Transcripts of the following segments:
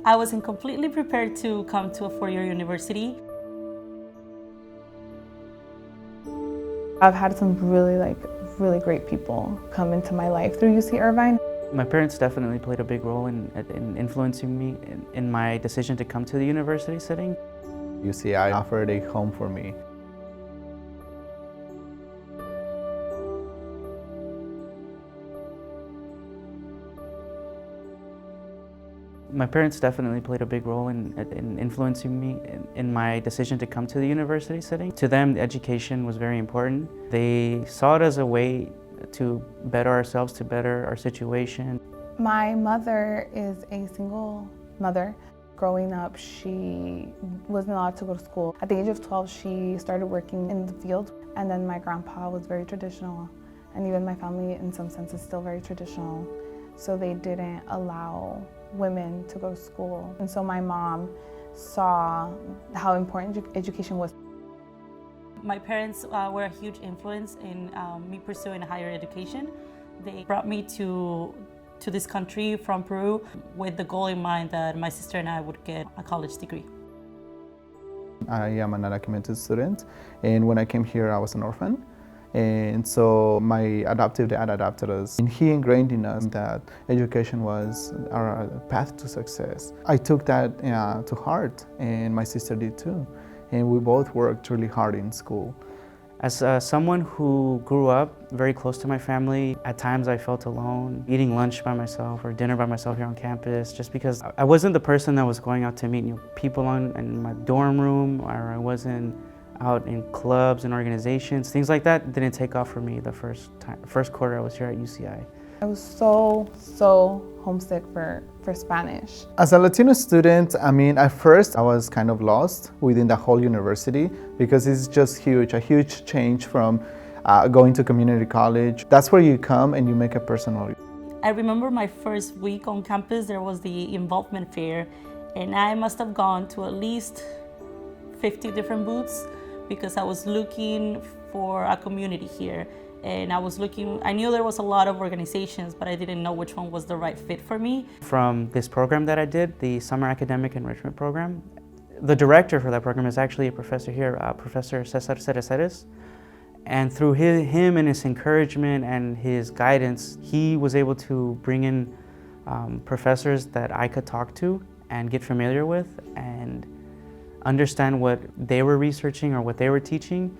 I wasn't completely prepared to come to a four-year university. I've had some really great people come into my life through UC Irvine. My parents definitely played a big role in influencing me in my decision to come to the university setting. UCI offered a home for me. My parents definitely played a big role in influencing me in my decision to come to the university setting. To them, education was very important. They saw it as a way to better ourselves, to better our situation. My mother is a single mother. Growing up, she wasn't allowed to go to school. At the age of 12, she started working in the field. And then my grandpa was very traditional. And even my family, in some sense, is still very traditional. So they didn't allow women to go to school. And so my mom saw how important education was. My parents were a huge influence in me pursuing a higher education. They brought me to this country from Peru with the goal in mind that my sister and I would get a college degree. I am an undocumented student, and when I came here, I was an orphan. And so my adoptive dad adopted us, and he ingrained in us that education was our path to success. I took that to heart, and my sister did too. And we both worked really hard in school. As someone who grew up very close to my family, at times I felt alone, eating lunch by myself or dinner by myself here on campus, just because I wasn't the person that was going out to meet new people in my dorm room, or I wasn't out in clubs and organizations. Things like that didn't take off for me the first quarter I was here at UCI. I was so homesick for Spanish. As a Latino student, at first I was kind of lost within the whole university because it's just huge, a huge change from going to community college. That's where you come and you make it personal. I remember my first week on campus, there was the involvement fair, and I must have gone to at least 50 different booths because I was looking for a community here. And I knew there was a lot of organizations, but I didn't know which one was the right fit for me. From this program that I did, the Summer Academic Enrichment Program, the director for that program is actually a professor here, Professor Cesar Cereceres. And through him and his encouragement and his guidance, he was able to bring in professors that I could talk to and get familiar with and understand what they were researching or what they were teaching,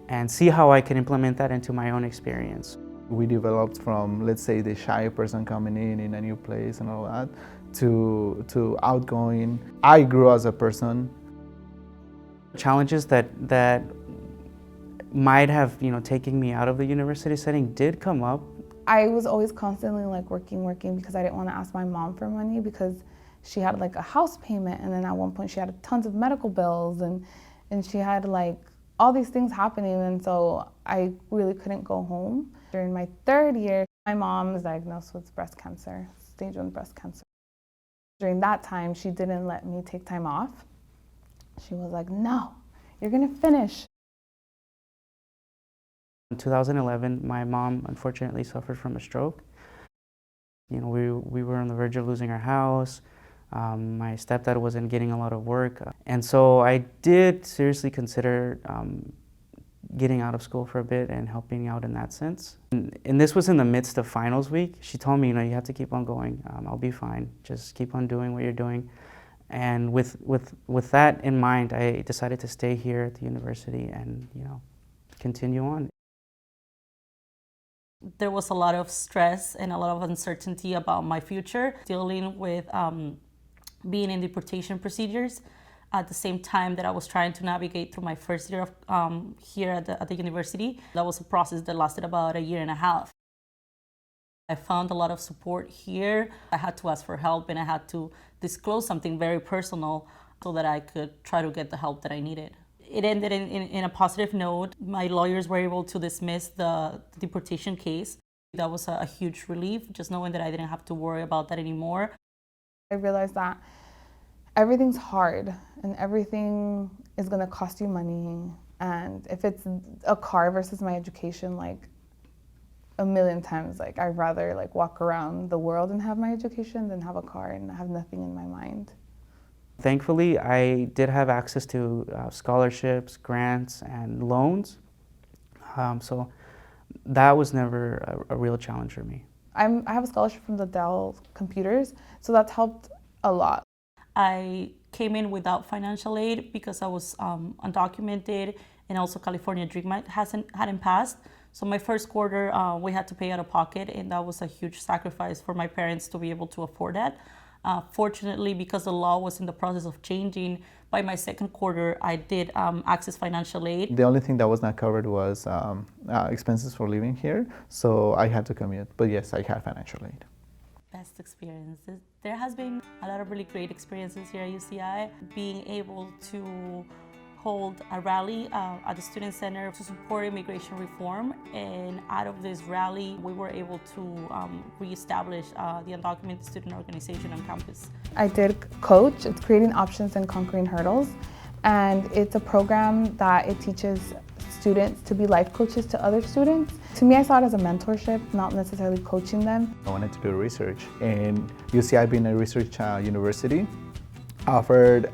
and see how I can implement that into my own experience. We developed from, let's say, the shy person coming in a new place and all that, to outgoing. I grew as a person. Challenges that might have taken me out of the university setting did come up. I was always constantly working because I didn't want to ask my mom for money because she had a house payment, and then at one point she had tons of medical bills, and she had all these things happening, and so I really couldn't go home. During my third year, my mom was diagnosed with breast cancer, stage 1 breast cancer. During that time, she didn't let me take time off. She was like, no, you're gonna finish. In 2011, my mom unfortunately suffered from a stroke. We were on the verge of losing our house. My stepdad wasn't getting a lot of work. And so I did seriously consider getting out of school for a bit and helping out in that sense. And this was in the midst of finals week. She told me, you have to keep on going. I'll be fine. Just keep on doing what you're doing. And with that in mind, I decided to stay here at the university and continue on. There was a lot of stress and a lot of uncertainty about my future, dealing with being in deportation procedures at the same time that I was trying to navigate through my first year of here at the university. That was a process that lasted about a year and a half. I found a lot of support here. I had to ask for help, and I had to disclose something very personal so that I could try to get the help that I needed. It ended in a positive note. My lawyers were able to dismiss the deportation case. That was a huge relief, just knowing that I didn't have to worry about that anymore. I realized that everything's hard and everything is gonna cost you money. And if it's a car versus my education, a million times, I'd rather walk around the world and have my education than have a car and have nothing in my mind. Thankfully, I did have access to scholarships, grants, and loans. So that was never a real challenge for me. I have a scholarship from the Dell Computers, so that's helped a lot. I came in without financial aid because I was undocumented, and also California Dream Act hadn't passed. So my first quarter, we had to pay out of pocket, and that was a huge sacrifice for my parents to be able to afford that. Fortunately, because the law was in the process of changing, by my second quarter, I did access financial aid. The only thing that was not covered was expenses for living here, so I had to commute. But yes, I had financial aid. Best experiences. There has been a lot of really great experiences here at UCI. Being able to hold a rally at the Student Center to support immigration reform, and out of this rally we were able to reestablish the Undocumented Student Organization on campus. I did coach. It's Creating Options and Conquering Hurdles, and it's a program that it teaches students to be life coaches to other students. To me, I saw it as a mentorship, not necessarily coaching them. I wanted to do research, and UCI, being a research university, offered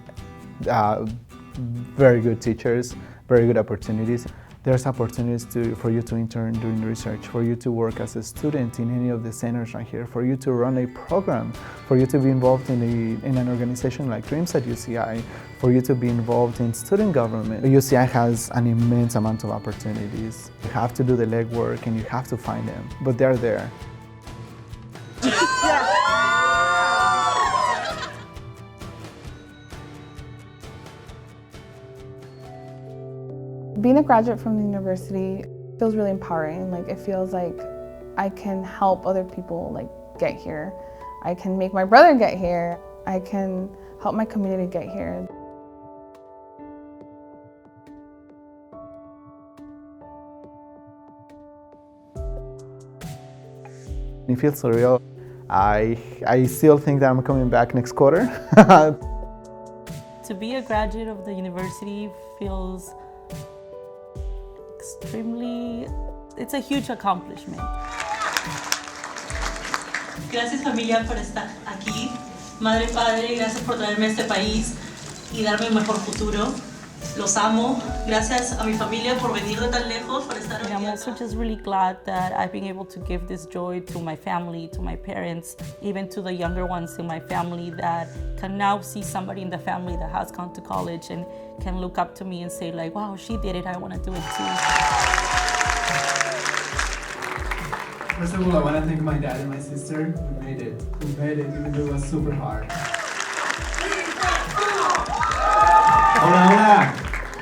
very good teachers, very good opportunities. There's opportunities for you to intern doing research, for you to work as a student in any of the centers right here, for you to run a program, for you to be involved in an organization like Dreams at UCI, for you to be involved in student government. UCI has an immense amount of opportunities. You have to do the legwork and you have to find them, but they're there. Being a graduate from the university feels really empowering. Like, it feels like I can help other people get here. I can make my brother get here. I can help my community get here. It feels surreal. I still think that I'm coming back next quarter. To be a graduate of the university feels it's a huge accomplishment. Gracias familia por estar aquí. Madre, padre, gracias por traerme a este país y darme un mejor futuro. Los amo. Gracias a mi familia por venir de tan lejos, por estar And I'm also just really glad that I've been able to give this joy to my family, to my parents, even to the younger ones in my family that can now see somebody in the family that has gone to college and can look up to me and say like, wow, she did it, I want to do it too. First of all, I want to thank my dad and my sister. We made it, even though it was super hard. Hola, hola.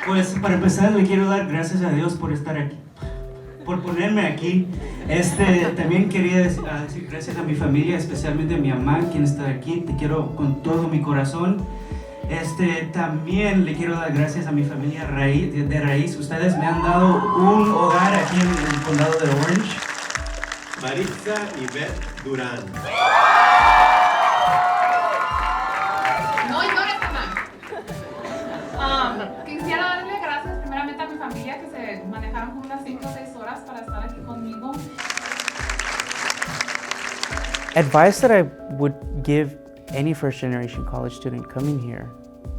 Pues para empezar le quiero dar gracias a Dios por estar aquí, por ponerme aquí. También quería decir gracias a mi familia, especialmente a mi mamá, quien está aquí. Te quiero con todo mi corazón. También le quiero dar gracias a mi familia de raíz. Ustedes me han dado un hogar aquí en el condado de Orange. Maritza Yvette Durán. No llores, mamá. Quisiera darle gracias primeramente a mi familia que se manejaron como unas 5 o 6 horas para estar aquí conmigo. Advice that I would give any first-generation college student coming here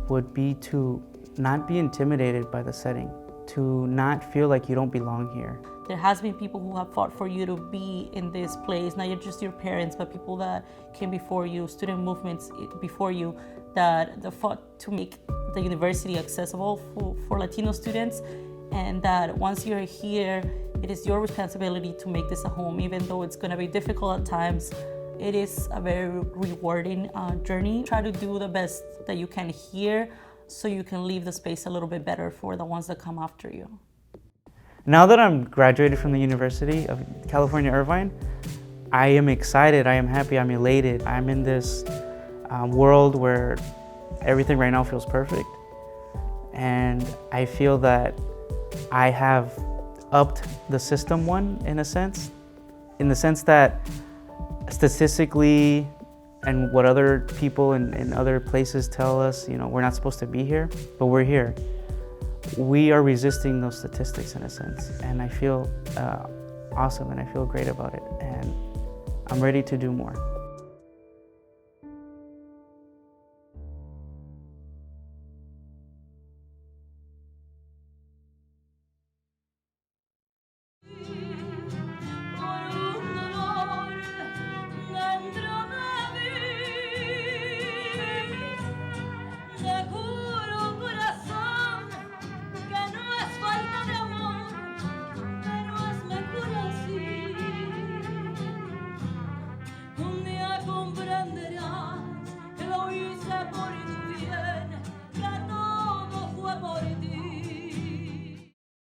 would be to not be intimidated by the setting, to not feel like you don't belong here. There has been people who have fought for you to be in this place, not just your parents, but people that came before you, student movements before you, that fought to make the university accessible for Latino students, and that once you're here, it is your responsibility to make this a home, even though it's going to be difficult at times. It is a very rewarding journey. Try to do the best that you can here so you can leave the space a little bit better for the ones that come after you. Now that I'm graduated from the University of California, Irvine, I am excited, I am happy, I'm elated. I'm in this world where everything right now feels perfect. And I feel that I have upped the system one in the sense that statistically and what other people in other places tell us, we're not supposed to be here, but we're here. We are resisting those statistics in a sense, and I feel awesome and I feel great about it, and I'm ready to do more.